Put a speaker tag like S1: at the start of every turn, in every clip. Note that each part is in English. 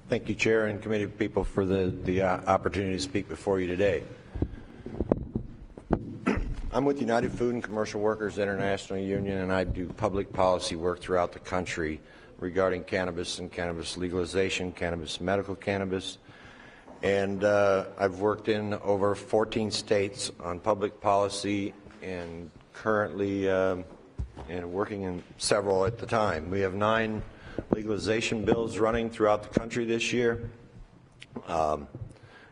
S1: Thank you, Chair and committee people, for the opportunity to speak before you today. I'm with United Food and Commercial Workers International Union, and I do public policy work throughout the country regarding cannabis and cannabis legalization, cannabis medical cannabis. And I've worked in over 14 states on public policy and currently working in several at the time. We have 9 legalization bills running throughout the country this year. It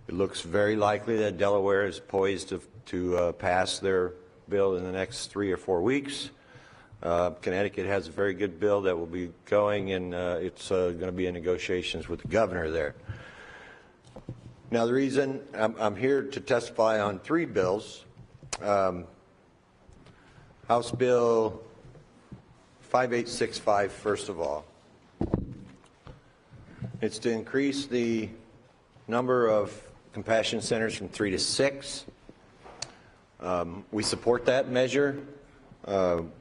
S1: looks very likely that Delaware is poised to pass their bill in the next 3 or 4 weeks. Connecticut has a very good bill that will be going, and it's going to be in negotiations with the governor there. Now, the reason I'm here to testify on 3 bills. House Bill 5865, first of all. It's to increase the number of compassion centers from 3 to 6. We support that measure.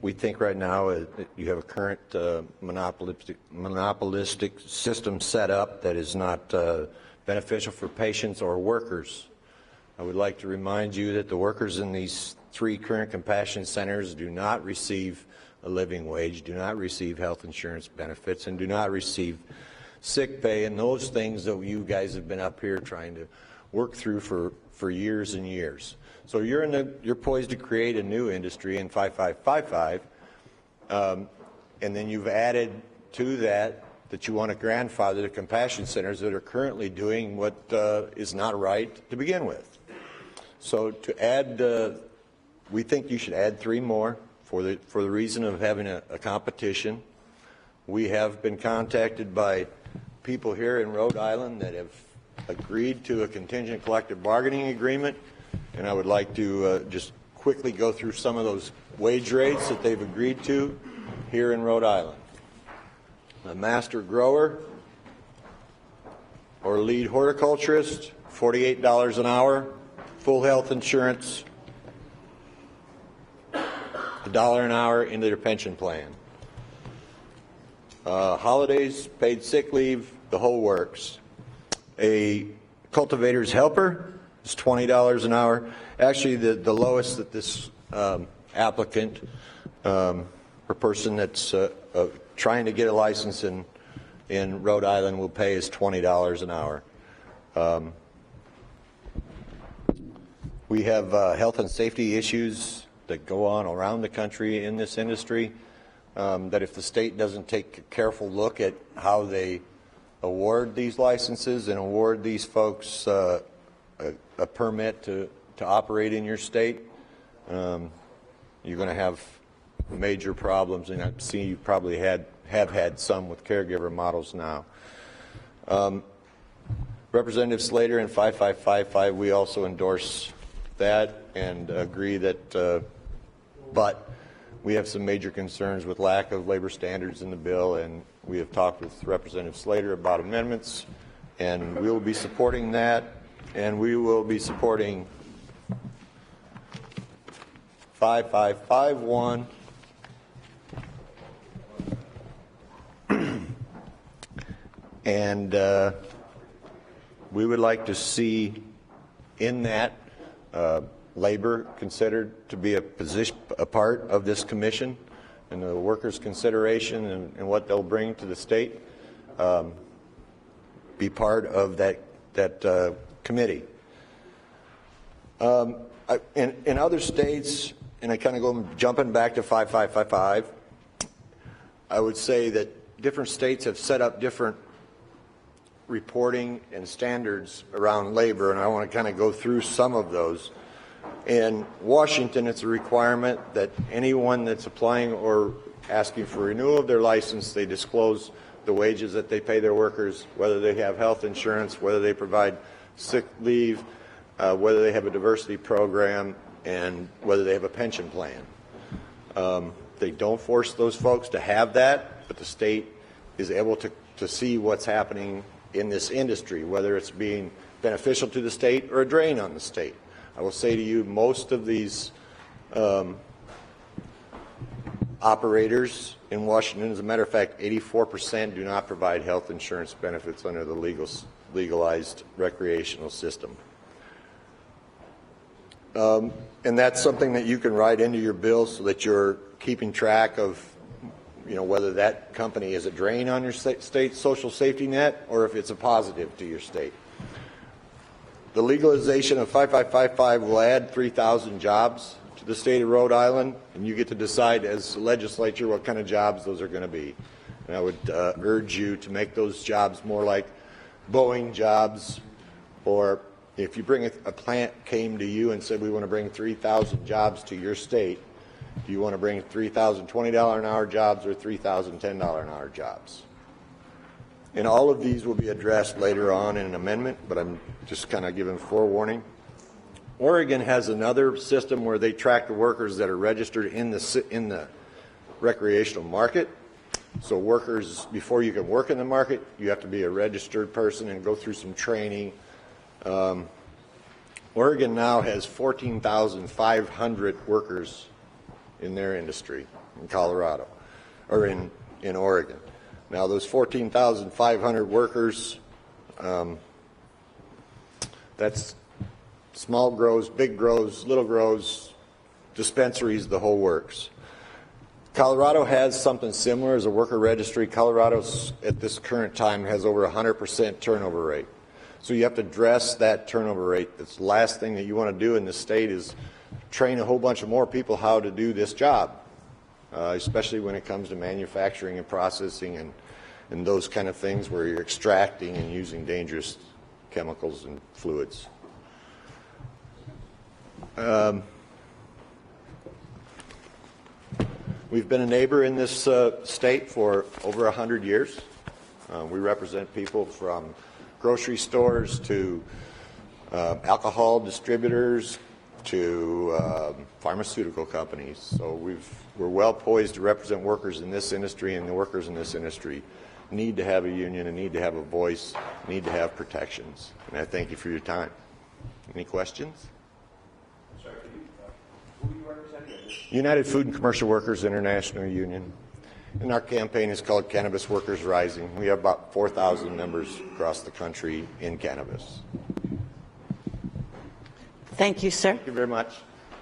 S1: We think right now you have a current monopolistic system set up that is not beneficial for patients or workers. I would like to remind you that the workers in these 3 current compassion centers do not receive a living wage, do not receive health insurance benefits, and do not receive sick pay, and those things that you guys have been up here trying to work through for years and years. So you're poised to create a new industry in 5555, and then you've added to that you want to grandfather the compassion centers that are currently doing what is not right to begin with. So to add, we think you should add 3 more for the reason of having a competition. We have been contacted by people here in Rhode Island that have agreed to a contingent collective bargaining agreement, and I would like to just quickly go through some of those wage rates that they've agreed to here in Rhode Island. A master grower or lead horticulturist, $48 an hour, full health insurance, $1 an hour into their pension plan. Holidays, paid sick leave, the whole works. A cultivator's helper is $20 an hour. Actually, the lowest that this applicant or person that's trying to get a license in Rhode Island will pay is $20 an hour. We have health and safety issues that go on around the country in this industry. That if the state doesn't take a careful look at how they award these licenses and award these folks a permit to operate in your state, you're going to have major problems, and I've seen you probably have had some with caregiver models now. Representative Slater in 5555, we also endorse that and agree that, but we have some major concerns with lack of labor standards in the bill, and we have talked with Representative Slater about amendments, and we will be supporting that, and we will be supporting 5551. And we would like to see in that labor considered to be a part of this commission, and the workers' consideration and what they'll bring to the state be part of that committee. In other states, and I kind of go jumping back to 5555, I would say that different states have set up different reporting and standards around labor, and I want to kind of go through some of those. In Washington, it's a requirement that anyone that's applying or asking for renewal of their license, they disclose the wages that they pay their workers, whether they have health insurance, whether they provide sick leave, whether they have a diversity program, and whether they have a pension plan. They don't force those folks to have that, but the state is able to see what's happening in this industry, whether it's being beneficial to the state or a drain on the state. I will say to you, most of these operators in Washington. As a matter of fact, 84% do not provide health insurance benefits under the legalized recreational system. And that's something that you can write into your bill so that you're keeping track of, whether that company is a drain on your state social safety net or if it's a positive to your state. The legalization of 5555 will add 3,000 jobs to the state of Rhode Island, and you get to decide as a legislature what kind of jobs those are going to be. And I would urge you to make those jobs more like Boeing jobs, or if you bring a plant came to you and said, we want to bring 3,000 jobs to your state, do you want to bring 3,000 $20 an hour jobs or 3,000 $10 an hour jobs? And all of these will be addressed later on in an amendment, but I'm just kind of giving forewarning. Oregon has another system where they track the workers that are registered in the recreational market. So workers, before you can work in the market, you have to be a registered person and go through some training. Oregon now has 14,500 workers in their industry in Colorado, or in Oregon. Now those 14,500 workers, that's small grows, big grows, little grows, dispensaries, the whole works. Colorado has something similar as a worker registry. Colorado at this current time has over 100% turnover rate. So you have to address that turnover rate. That's the last thing that you want to do in the state is train a whole bunch of more people how to do this job, especially when it comes to manufacturing and processing and those kind of things where you're extracting and using dangerous chemicals and fluids. We've been a neighbor in this state for over 100 years. We represent people from grocery stores to alcohol distributors to pharmaceutical companies. So we're well poised to represent workers in this industry, and the workers in this industry need to have a union and need to have a voice, need to have protections. And I thank you for your time. Any questions?
S2: Sorry, who are you representing?
S1: United Food and Commercial Workers International Union. And our campaign is called Cannabis Workers Rising. We have about 4,000 members across the country in cannabis.
S3: Thank you, sir.
S1: Thank you very much.